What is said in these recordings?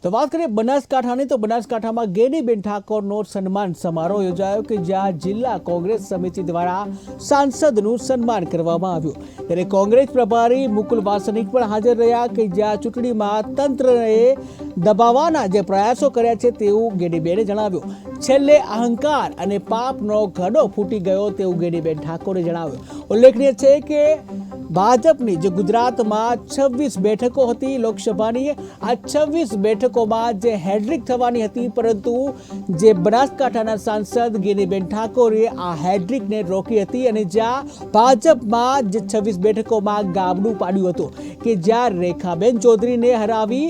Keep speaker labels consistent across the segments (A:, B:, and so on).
A: તો વાત કરીએ બનાસકાંઠાની તો બનાસકાંઠામાં ગેનીબેન ઠાકોરનો સન્માન સમારોહ યોજાયો કે જ્યાં જિલ્લા કોંગ્રેસ સમિતિ દ્વારા સાંસદનું સન્માન કરવામાં આવ્યું। ત્યારે કોંગ્રેસ પ્રભારી મુકુલ વાસનિક પણ હાજર રહ્યા કે જ્યાં ચૂંટણીમાં તંત્રએ દબાવવાના જે પ્રયાસો કર્યા છે તેવું ગેનીબેને જણાવ્યું। છેલ્લે અહંકાર અને પાપનો ઘડો ફૂટી ગયો તેવું ગેનીબેન ઠાકોરે જણાવ્યું। ઉલ્લેખનીય છે કે ભાજપની જે ગુજરાતમાં 26 બેઠકો હતી લોકસભાની, આ 26 બેઠકોમાં જે હેડ્રિક થવાની હતી, પરંતુ જે બનાસકાંઠાના સાંસદ ગેનીબેન ઠાકોરે આ હેડ્રિકને રોકી હતી અને જ્યાં ભાજપમાં જે 26 બેઠકોમાં ગાબડું પાડ્યું હતું કે જ્યાં રેખાબેન ચૌધરીને હરાવી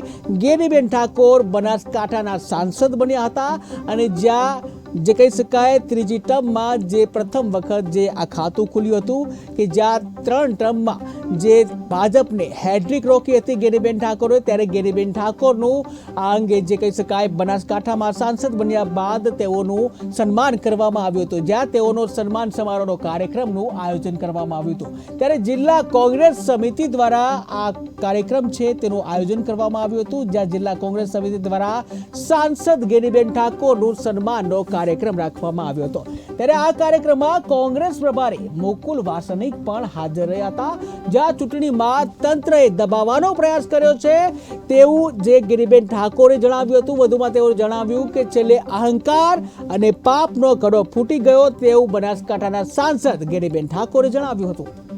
A: ગેનીબેન ઠાકોર બનાસકાંઠાના સાંસદ બન્યા હતા અને જ્યાં જે કહી શકાય ત્રીજી ટર્મમાં જે પ્રથમ વખત જે આ ખાતું ખુલ્યું હતું કે જ્યાં 3 ટર્મમાં જે ભાજપને હેડ્રિક રોકી હતી ગેનીબેન ઠાકોરે, ત્યારે ગેનીબેન ઠાકોરનું આ અંગે જે કહી શકાય બનાસકાંઠામાં સાંસદ બન્યા બાદ તેઓનું સન્માન કરવામાં આવ્યું હતું, જ્યાં તેઓનો સન્માન સમારોહનો કાર્યક્રમનું આયોજન કરવામાં આવ્યું હતું। ત્યારે જિલ્લા કોંગ્રેસ સમિતિ દ્વારા આ કાર્યક્રમ છે તેનું આયોજન કરવામાં આવ્યું હતું, જ્યાં જિલ્લા કોંગ્રેસ સમિતિ દ્વારા સાંસદ ગેનીબેન ઠાકોરનું સન્માનનો કાર્યક્રમ રાખવામાં આવ્યો હતો। ત્યારે આ કાર્યક્રમમાં કોંગ્રેસ પ્રભારી મુકુલ વાસનિક પણ હાજર રહ્યા હતા, જ્યાં ચૂંટણીમાં તંત્રએ દબાવવાનો પ્રયાસ કર્યો છે તેવું જે ગેનીબેન ઠાકોરે જણાવ્યું હતું। વધુમાં તેઓએ જણાવ્યું કે છેલ્લે અહંકાર અને પાપનો ઘડો ફૂટી ગયો તેવું બનાસકાંઠાના સાંસદ ગેનીબેન ઠાકોરે જણાવ્યું હતું।